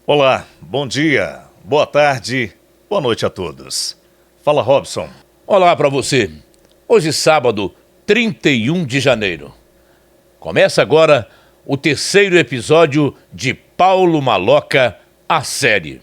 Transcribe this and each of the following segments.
Olá, bom dia, boa tarde, boa noite a todos. Fala, Robson. Olá para você. Hoje, sábado, 31 de janeiro. Começa agora o terceiro episódio de Paulo Maloca, a série.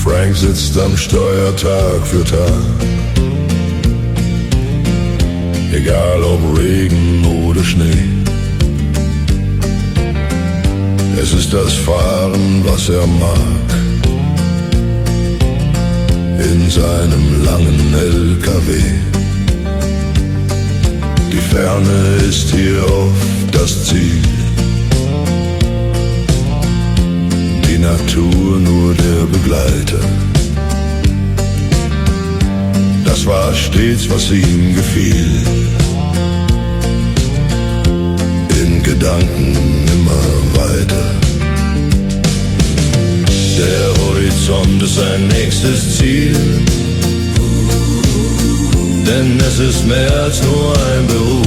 Frank sitzt am Steuer Tag für Tag. Egal ob Regen oder Schnee. Es ist das Fahren, was er mag. In seinem langen LKW. Die Ferne ist hier oft das Ziel. Die Natur nur der Begleiter. Das war stets, was ihm gefiel. In Gedanken immer weiter. Der Horizont ist sein nächstes Ziel. Denn es ist mehr als nur ein Beruf.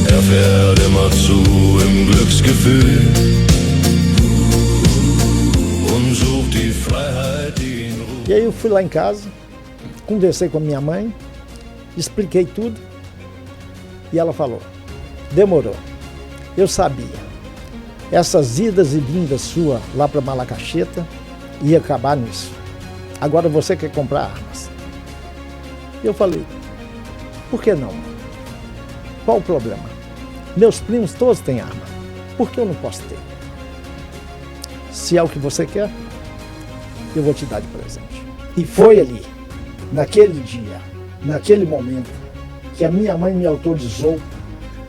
Er fährt immer zu im Glücksgefühl. E aí eu fui lá em casa, conversei com a minha mãe, expliquei tudo e ela falou, demorou, eu sabia, essas idas e vindas sua lá para Malacacheta ia acabar nisso, agora você quer comprar armas. E eu falei, por que não? Qual o problema? Meus primos todos têm arma, por que eu não posso ter? Se é o que você quer, eu vou te dar de presente. E foi ali, naquele dia, naquele momento, que a minha mãe me autorizou,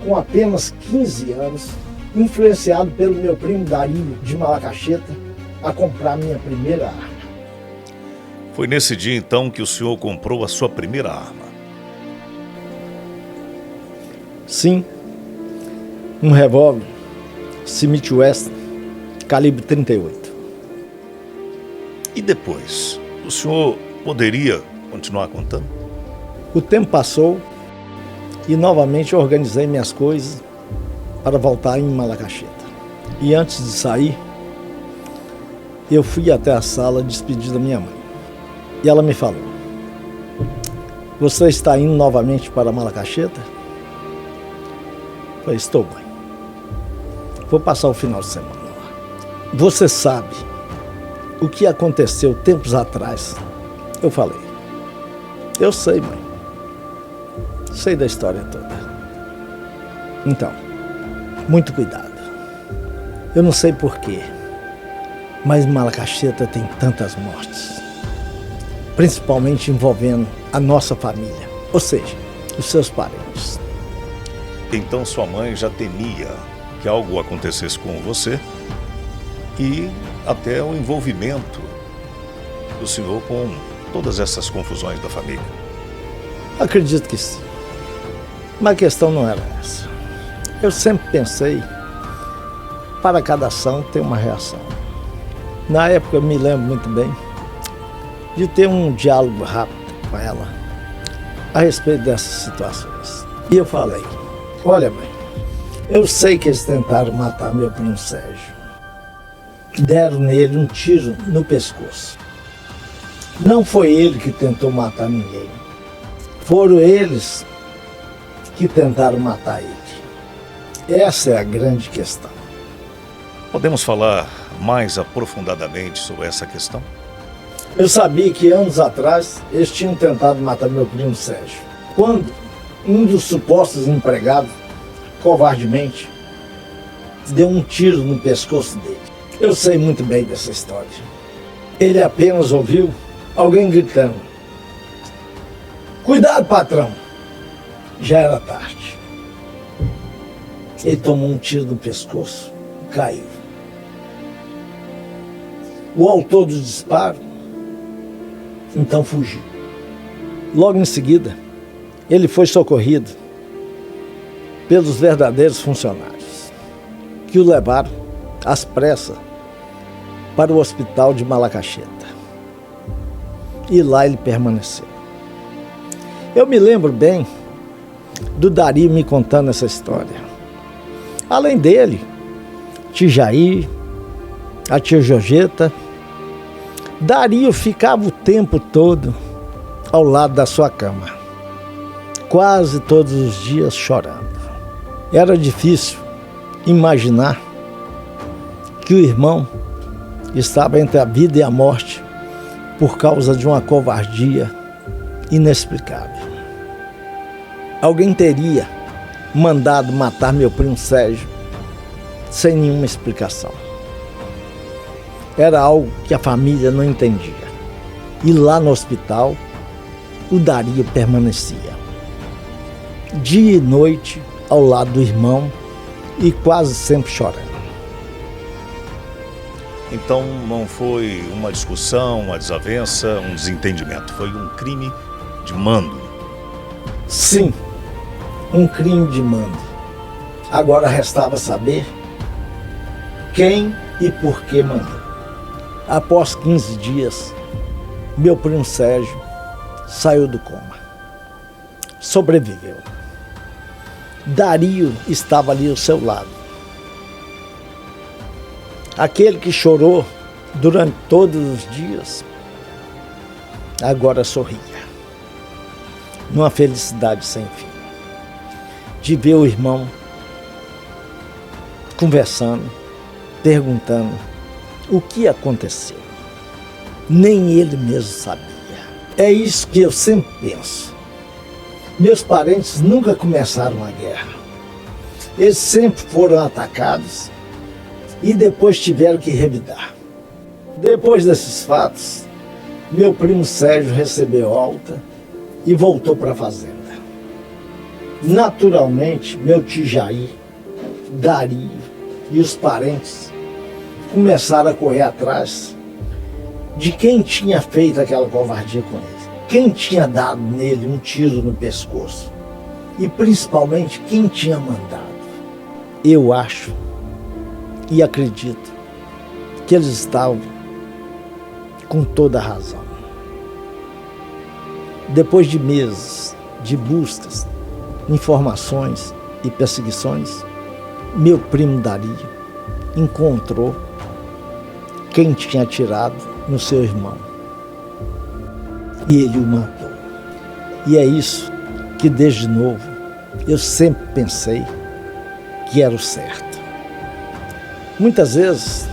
com apenas 15 anos, influenciado pelo meu primo Dario de Malacacheta, a comprar minha primeira arma. Foi nesse dia então que o senhor comprou a sua primeira arma? Sim, um revólver Smith Wesson, calibre 38. E depois? O senhor poderia continuar contando? O tempo passou e novamente eu organizei minhas coisas para voltar em Malacacheta. E antes de sair, eu fui até a sala despedir da minha mãe. E ela me falou, você está indo novamente para Malacacheta? Eu falei, estou, mãe. Vou passar o final de semana lá. Você sabe o que aconteceu tempos atrás? Eu falei, eu sei, mãe. Sei da história toda. Então, muito cuidado. Eu não sei porquê, mas Malacacheta tem tantas mortes. Principalmente envolvendo a nossa família, ou seja, os seus parentes. Então sua mãe já temia que algo acontecesse com você e até o envolvimento do senhor com todas essas confusões da família. Acredito que sim. Mas a questão não era essa. Eu sempre pensei, para cada ação tem uma reação. Na época eu me lembro muito bem de ter um diálogo rápido com ela a respeito dessas situações. E eu falei, olha mãe, eu sei que eles tentaram matar meu primo Sérgio. Deram nele um tiro no pescoço. Não foi ele que tentou matar ninguém. Foram eles que tentaram matar ele. Essa é a grande questão. Podemos falar mais aprofundadamente sobre essa questão? Eu sabia que anos atrás eles tinham tentado matar meu primo Sérgio. Quando um dos supostos empregados, covardemente, deu um tiro no pescoço dele. Eu sei muito bem dessa história. Ele apenas ouviu alguém gritando, Cuidado, patrão! Já era tarde. Ele tomou um tiro no pescoço e caiu. O autor do disparo, então, fugiu. Logo em seguida, ele foi socorrido pelos verdadeiros funcionários, que o levaram às pressas para o hospital de Malacacheta. E lá ele permaneceu. Eu me lembro bem do Dario me contando essa história. Além dele, tia Jair, a tia Georgeta, Dario ficava o tempo todo ao lado da sua cama, quase todos os dias chorando. Era difícil imaginar que o irmão estava entre a vida e a morte por causa de uma covardia inexplicável. Alguém teria mandado matar meu primo Sérgio sem nenhuma explicação. Era algo que a família não entendia. E lá no hospital, o Dario permanecia. Dia e noite ao lado do irmão e quase sempre chorando. Então não foi uma discussão, uma desavença, um desentendimento. Foi um crime de mando. Sim, um crime de mando. Agora restava saber quem e por que mandou. Após 15 dias, meu primo Sérgio saiu do coma. Sobreviveu. Dario estava ali ao seu lado. Aquele que chorou durante todos os dias, agora sorria. Numa felicidade sem fim. De ver o irmão conversando, perguntando o que aconteceu. Nem ele mesmo sabia. É isso que eu sempre penso. Meus parentes nunca começaram a guerra. Eles sempre foram atacados e depois tiveram que revidar. Depois desses fatos, meu primo Sérgio recebeu alta e voltou para a fazenda. Naturalmente, meu tio Jair, Dario e os parentes começaram a correr atrás de quem tinha feito aquela covardia com ele. Quem tinha dado nele um tiro no pescoço. E principalmente quem tinha mandado. Eu acho e acredito que eles estavam com toda a razão. Depois de meses de buscas, informações e perseguições, meu primo Dario encontrou quem tinha atirado no seu irmão. E ele o matou. E é isso que desde novo eu sempre pensei que era o certo. Muitas vezes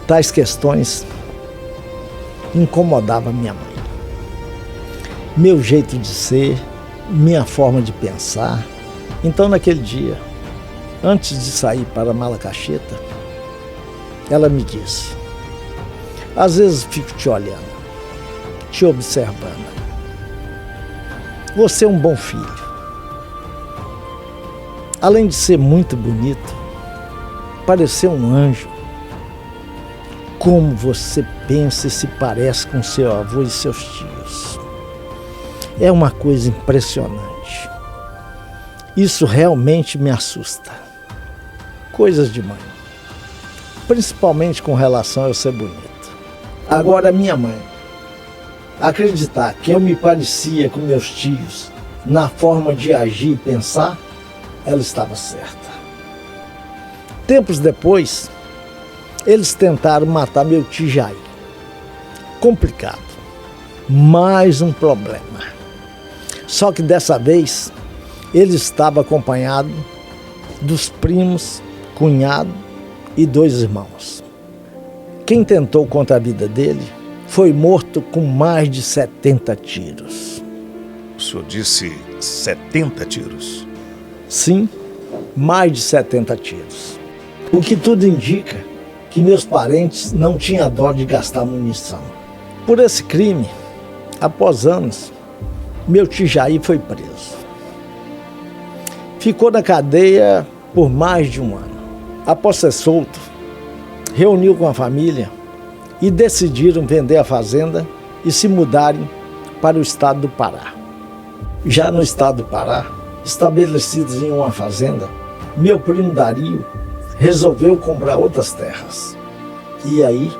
tais questões incomodavam minha mãe. Meu jeito de ser, minha forma de pensar. Então naquele dia, antes de sair para Malacacheta, ela me disse: às vezes fico te olhando, te observando. Você é um bom filho. Além de ser muito bonito, parecer um anjo. Como você pensa e se parece com seu avô e seus tios. É uma coisa impressionante. Isso realmente me assusta. Coisas de mãe. Principalmente com relação a eu ser bonito. Agora minha mãe acreditar que eu me parecia com meus tios na forma de agir e pensar, ela estava certa. Tempos depois, eles tentaram matar meu tio Jair. Complicado. Mais um problema. Só que dessa vez, ele estava acompanhado dos primos, cunhado e 2 irmãos. Quem tentou contra a vida dele foi morto com mais de 70 tiros. O senhor disse 70 tiros? Sim, mais de 70 tiros. O que tudo indica que meus parentes não tinham dó de gastar munição. Por esse crime, após anos, meu tio Jair foi preso. Ficou na cadeia por mais de um ano. Após ser solto, reuniu com a família e decidiram vender a fazenda e se mudarem para o estado do Pará. Já no estado do Pará, estabelecidos em uma fazenda, meu primo Dario resolveu comprar outras terras. E aí,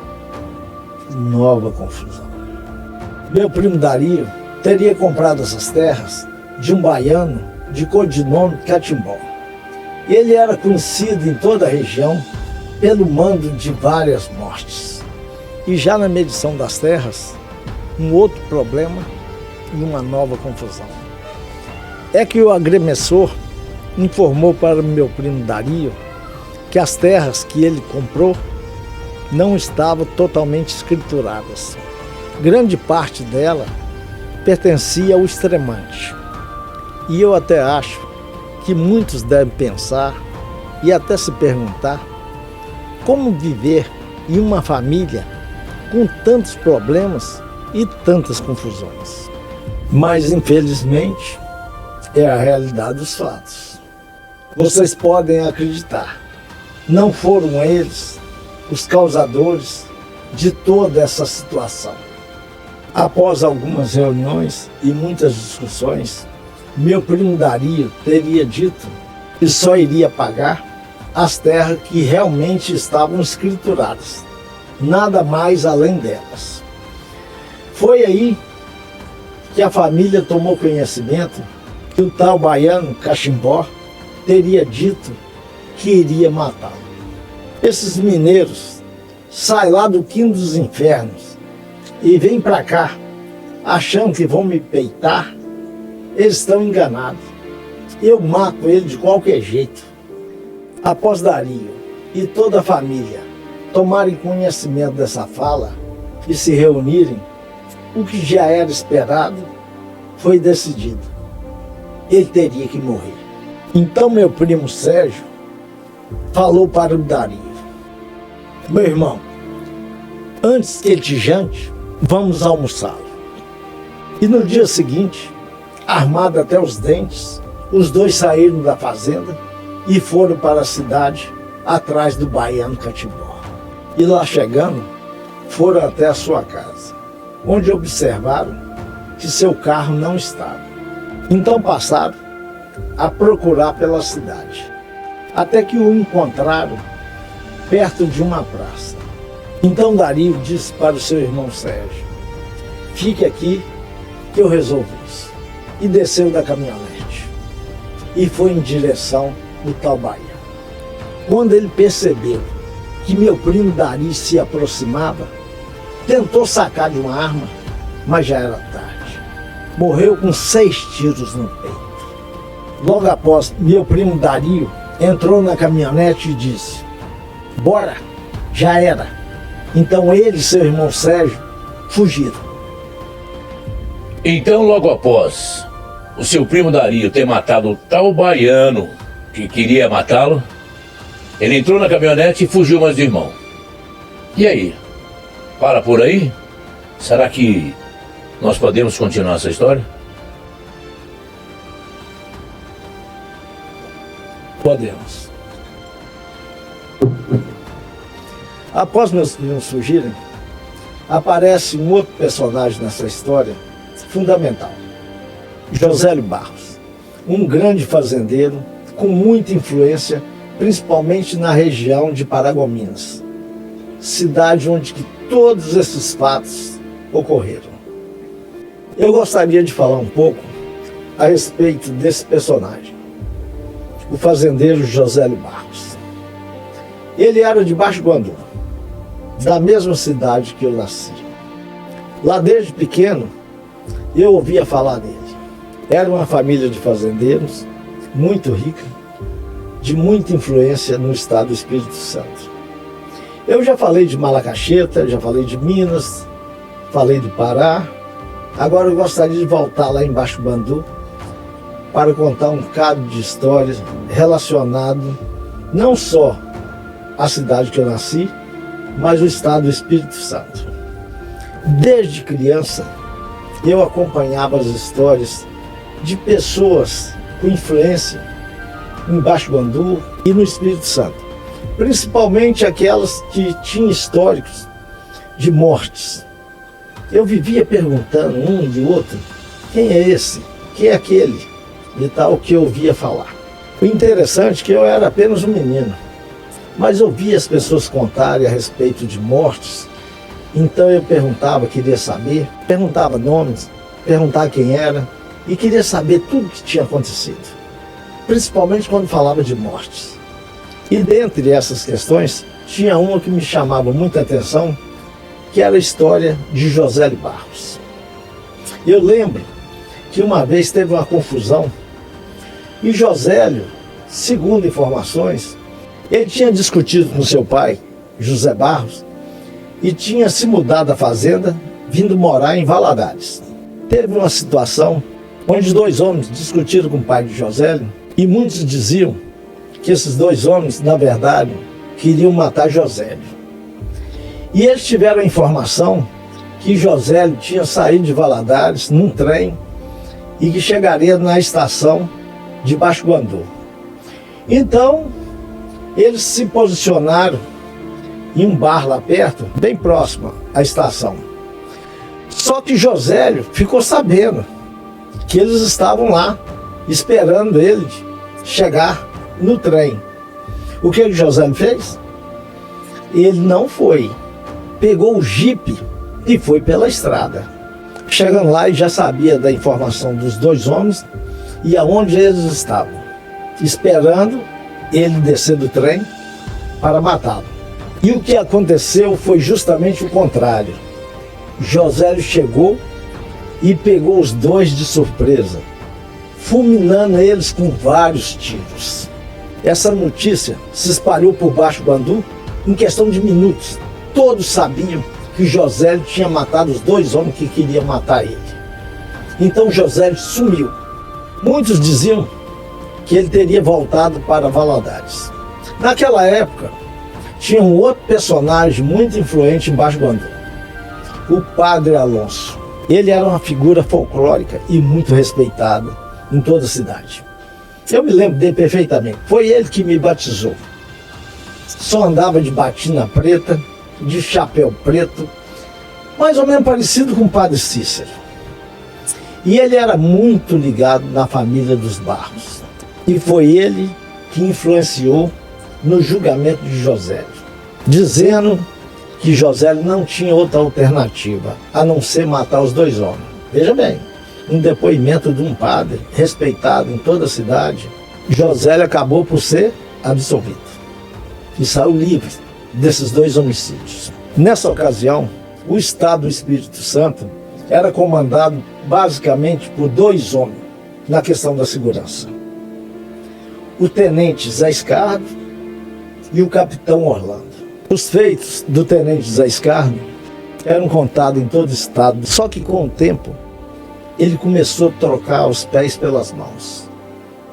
nova confusão. Meu primo Dario teria comprado essas terras de um baiano de codinome Catimbó. Ele era conhecido em toda a região pelo mando de várias mortes. E já na medição das terras, um outro problema e uma nova confusão. É que o agremessor informou para meu primo Dario que as terras que ele comprou não estavam totalmente escrituradas. Grande parte dela pertencia ao extremante. E eu até acho que muitos devem pensar e até se perguntar como viver em uma família com tantos problemas e tantas confusões. Mas, infelizmente, é a realidade dos fatos. Vocês podem acreditar, não foram eles os causadores de toda essa situação. Após algumas reuniões e muitas discussões, meu primo Dario teria dito que só iria pagar as terras que realmente estavam escrituradas, nada mais além delas. Foi aí que a família tomou conhecimento que o tal baiano Catimbó teria dito que iria matá-lo. Esses mineiros saem lá do quinto dos infernos e vêm para cá achando que vão me peitar. Eles estão enganados. Eu mato ele de qualquer jeito. Após Dario e toda a família tomarem conhecimento dessa fala e se reunirem, o que já era esperado foi decidido. Ele teria que morrer. Então meu primo Sérgio falou para o Dario: meu irmão, antes que ele te jante, vamos almoçar. E no dia seguinte, armado até os dentes, os dois saíram da fazenda e foram para a cidade atrás do baiano Catimbó. E lá chegando, foram até a sua casa, onde observaram que seu carro não estava. Então passaram a procurar pela cidade, até que o encontraram perto de uma praça. Então Dario disse para o seu irmão Sérgio: fique aqui que eu resolvo isso. E desceu da caminhonete e foi em direção ao tal baiano. Quando ele percebeu que meu primo Dario se aproximava, tentou sacar de uma arma, mas já era tarde. Morreu com 6 tiros no peito. Logo após, meu primo Dario entrou na caminhonete e disse: bora, já era. Então ele e seu irmão Sérgio fugiram. Então, logo após o seu primo Dario ter matado o tal baiano que queria matá-lo, ele entrou na caminhonete e fugiu mais do irmão. E aí? Para por aí? Será que nós podemos continuar essa história? Podemos. Após meus primos fugirem, aparece um outro personagem nessa história fundamental: Josélio Barros, um grande fazendeiro com muita influência, principalmente na região de Paragominas, cidade onde que todos esses fatos ocorreram. Eu gostaria de falar um pouco a respeito desse personagem, o fazendeiro Josélio Barros. Ele era de Baixo Guandu, da mesma cidade que eu nasci. Lá desde pequeno, eu ouvia falar dele. Era uma família de fazendeiros, muito rica, de muita influência no estado do Espírito Santo. Eu já falei de Malacaxeta, já falei de Minas, falei do Pará. Agora eu gostaria de voltar lá em Baixo Guandu para contar um bocado de histórias relacionado não só à cidade que eu nasci, mas o estado do Espírito Santo. Desde criança, eu acompanhava as histórias de pessoas com influência em Baixo Guandu e no Espírito Santo, principalmente aquelas que tinham históricos de mortes. Eu vivia perguntando um e outro, quem é esse? Quem é aquele? E tal, que eu ouvia falar. O interessante é que eu era apenas um menino, mas ouvia as pessoas contarem a respeito de mortes. Então eu perguntava, queria saber, perguntava nomes, perguntava quem era e queria saber tudo o que tinha acontecido, principalmente quando falava de mortes. E dentre essas questões, tinha uma que me chamava muita atenção, que era a história de Josélio Barros. Eu lembro que uma vez teve uma confusão e Josélio, segundo informações, ele tinha discutido com seu pai, José Barros, e tinha se mudado da fazenda, vindo morar em Valadares. Teve uma situação onde 2 homens discutiram com o pai de Josélio e muitos diziam que esses 2 homens, na verdade, queriam matar Josélio. E eles tiveram a informação que Josélio tinha saído de Valadares num trem e que chegaria na estação de Baixo Guandu. Então, eles se posicionaram em um bar lá perto, bem próximo à estação. Só que Josélio ficou sabendo que eles estavam lá, esperando ele chegar no trem. O que Josélio fez? Ele não foi. Pegou o jipe e foi pela estrada. Chegando lá, ele já sabia da informação dos 2 homens e aonde eles estavam, esperando ele descer do trem para matá-lo. E o que aconteceu foi justamente o contrário. Josélio chegou e pegou os 2 de surpresa, fulminando eles com vários tiros. Essa notícia se espalhou por Baixo Guandu em questão de minutos. Todos sabiam que Josélio tinha matado os 2 homens que queriam matar ele. Então Josélio sumiu. Muitos diziam que ele teria voltado para Valadares. Naquela época, tinha um outro personagem muito influente em Baixo Guandu, o Padre Alonso. Ele era uma figura folclórica e muito respeitada em toda a cidade. Eu me lembro dele perfeitamente. Foi ele que me batizou. Só andava de batina preta, de chapéu preto, mais ou menos parecido com o Padre Cícero. E ele era muito ligado na família dos Barros. E foi ele que influenciou no julgamento de Josélio, dizendo que Josélio não tinha outra alternativa a não ser matar os 2 homens. Veja bem, um depoimento de um padre respeitado em toda a cidade. Josélio acabou por ser absolvido e saiu livre desses 2 homicídios. Nessa ocasião, o Estado do Espírito Santo era comandado basicamente por 2 homens na questão da segurança: o tenente Zé Escardo e o capitão Orlando. Os feitos do tenente Zé Escardo eram contados em todo o estado, só que com o tempo ele começou a trocar os pés pelas mãos,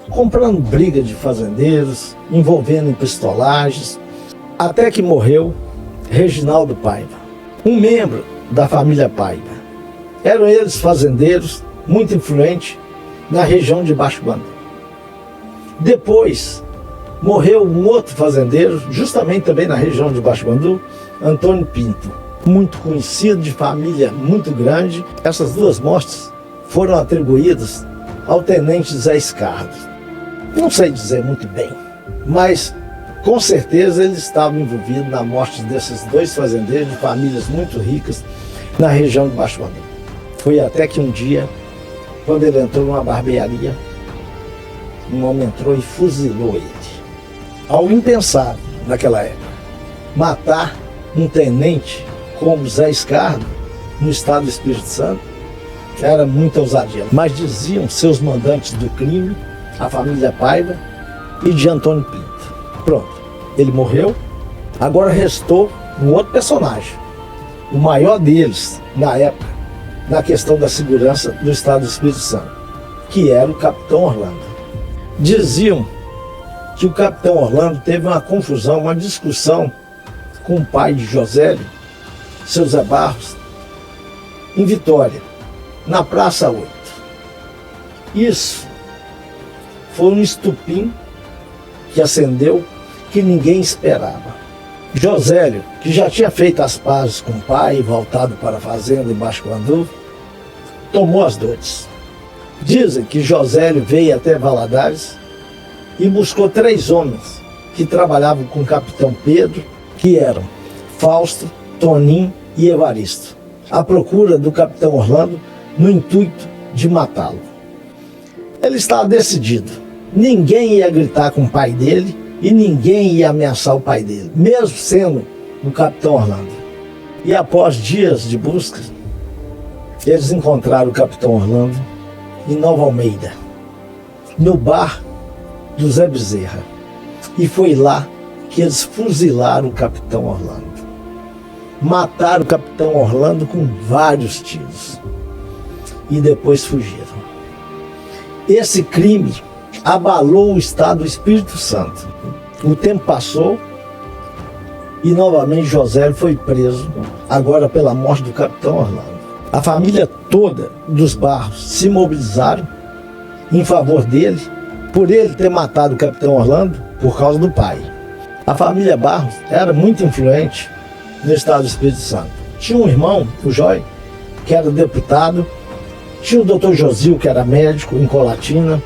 comprando briga de fazendeiros, envolvendo em pistolagens, até que morreu Reginaldo Paiva, um membro da família Paiva. Eram eles fazendeiros muito influentes na região de Baixo Guandu. Depois morreu um outro fazendeiro, justamente também na região de Baixo Guandu, Antônio Pinto, muito conhecido, de família muito grande. Essas 2 mortes foram atribuídas ao tenente Zé Escardo. Não sei dizer muito bem, mas com certeza ele estava envolvido na morte desses 2 fazendeiros de famílias muito ricas na região de Baixo Guandu. Foi até que um dia, quando ele entrou numa barbearia, um homem entrou e fuzilou ele. Algo impensável naquela época. Matar um tenente como Zé Escardo no estado do Espírito Santo era muita ousadia. Mas diziam seus mandantes do crime, a família Paiva e de Antônio Pinto. Pronto, ele morreu. Agora restou um outro personagem, o maior deles na época, na questão da segurança do estado do Espírito Santo, que era o capitão Orlando. Diziam que o capitão Orlando teve uma confusão, uma discussão com o pai de Josélio, seu Zé Barros, em Vitória. na Praça 8. Isso foi um estupim que acendeu que ninguém esperava. Josélio, que já tinha feito as pazes com o pai e voltado para a fazenda em Baixo Guandu, tomou as dores. Dizem que Josélio veio até Valadares e buscou 3 homens que trabalhavam com o capitão Pedro, que eram Fausto, Toninho e Evaristo, à procura do capitão Orlando no intuito de matá-lo. Ele estava decidido. Ninguém ia gritar com o pai dele e ninguém ia ameaçar o pai dele, mesmo sendo o capitão Orlando. E após dias de busca, eles encontraram o capitão Orlando em Nova Almeida, no bar do Zé Bezerra. E foi lá que eles fuzilaram o capitão Orlando. Mataram o capitão Orlando com vários tiros. E depois fugiram. Esse crime abalou o estado do Espírito Santo. O tempo passou e novamente Josélio foi preso, agora pela morte do capitão Orlando. A família toda dos Barros se mobilizaram em favor dele, por ele ter matado o capitão Orlando por causa do pai. A família Barros era muito influente no estado do Espírito Santo. Tinha um irmão, o Jói, que era deputado, tinha o doutor Josil, que era médico em Colatina,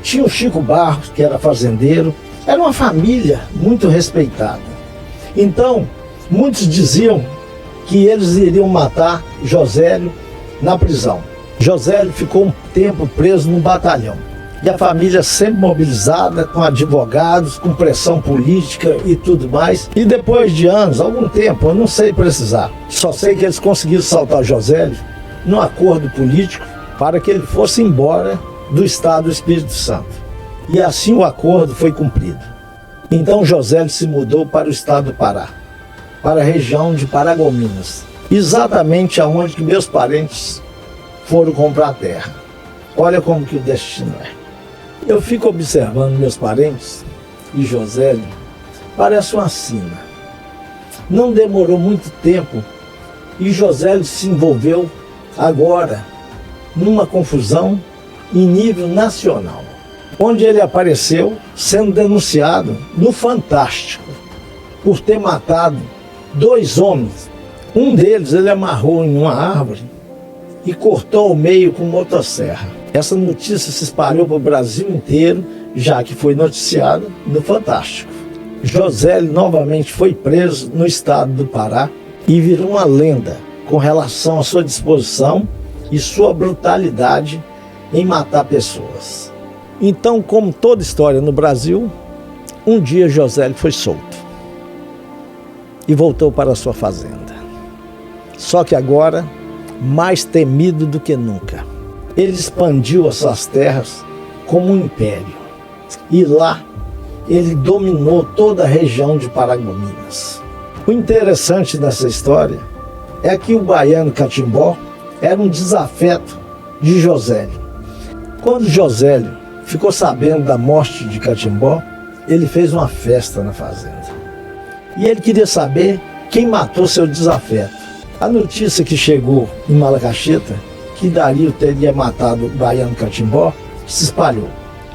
tinha o Chico Barros, que era fazendeiro. Era uma família muito respeitada. Então, muitos diziam que eles iriam matar Josélio na prisão. Josélio ficou um tempo preso no batalhão. E a família sempre mobilizada, com advogados, com pressão política e tudo mais. E depois de anos, algum tempo, eu não sei precisar, só sei que eles conseguiram soltar Josélio num acordo político para que ele fosse embora do estado do Espírito Santo. E assim o acordo foi cumprido. Então Josélio se mudou para o estado do Pará, para a região de Paragominas, exatamente aonde que meus parentes foram comprar terra. Olha como que o destino é. Eu fico observando meus parentes e Josélio, parece uma sina. Não demorou muito tempo e Josélio se envolveu agora numa confusão em nível nacional, onde ele apareceu sendo denunciado no Fantástico por ter matado 2 homens. Um deles ele amarrou em uma árvore e cortou ao meio com motosserra. Essa notícia se espalhou para o Brasil inteiro, já que foi noticiada no Fantástico. Josélio novamente foi preso no estado do Pará e virou uma lenda com relação à sua disposição e sua brutalidade em matar pessoas. Então, como toda história no Brasil, um dia Josélio foi solto e voltou para a sua fazenda. Só que agora, mais temido do que nunca, ele expandiu as suas terras como um império. E lá, ele dominou toda a região de Paragominas. O interessante dessa história é que o baiano Catimbó era um desafeto de Josélio. Quando Josélio ficou sabendo da morte de Catimbó, ele fez uma festa na fazenda. E ele queria saber quem matou seu desafeto. A notícia que chegou em Malacacheta, que Dario teria matado o baiano Catimbó, se espalhou.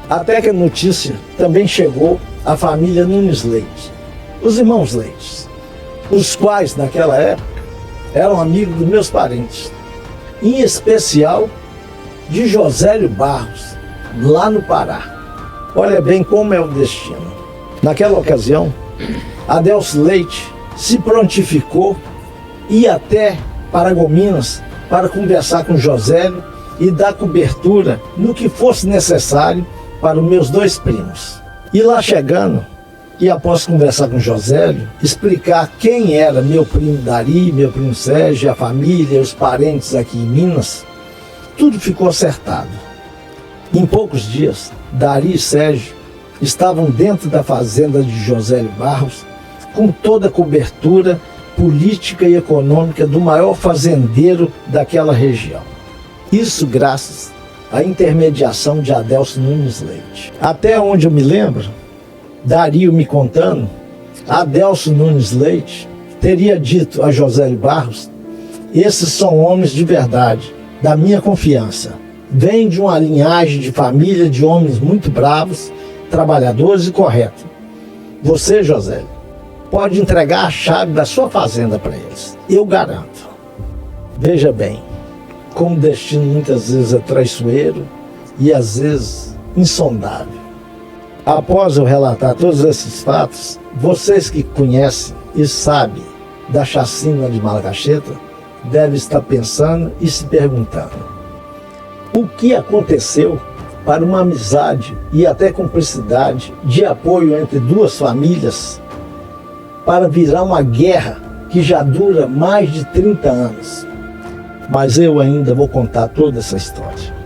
Até que a notícia também chegou à família Nunes Leite, os irmãos Leite, os quais naquela época eram amigos dos meus parentes, em especial de Josélio Barros, lá no Pará. Olha bem como é o destino. Naquela ocasião, Adelso Leite se prontificou e ir até Paragominas para conversar com Josélio e dar cobertura no que fosse necessário para os meus 2 primos. E lá chegando, e após conversar com Josélio, explicar quem era meu primo Dari, meu primo Sérgio, a família, os parentes aqui em Minas, tudo ficou acertado. Em poucos dias, Dari e Sérgio estavam dentro da fazenda de Josélio Barros, com toda a cobertura política e econômica do maior fazendeiro daquela região. Isso graças à intermediação de Adelso Nunes Leite. Até onde eu me lembro, Dario me contando, Adelso Nunes Leite teria dito a Josélio Barros: esses são homens de verdade, da minha confiança. Vem de uma linhagem de família de homens muito bravos, trabalhadores e corretos. Você, José, pode entregar a chave da sua fazenda para eles. Eu garanto. Veja bem, como o destino muitas vezes é traiçoeiro e às vezes insondável. Após eu relatar todos esses fatos, vocês que conhecem e sabem da chacina de Malacacheta devem estar pensando e se perguntando: o que aconteceu para uma amizade e até cumplicidade de apoio entre duas famílias para virar uma guerra que já dura mais de 30 anos? Mas eu ainda vou contar toda essa história.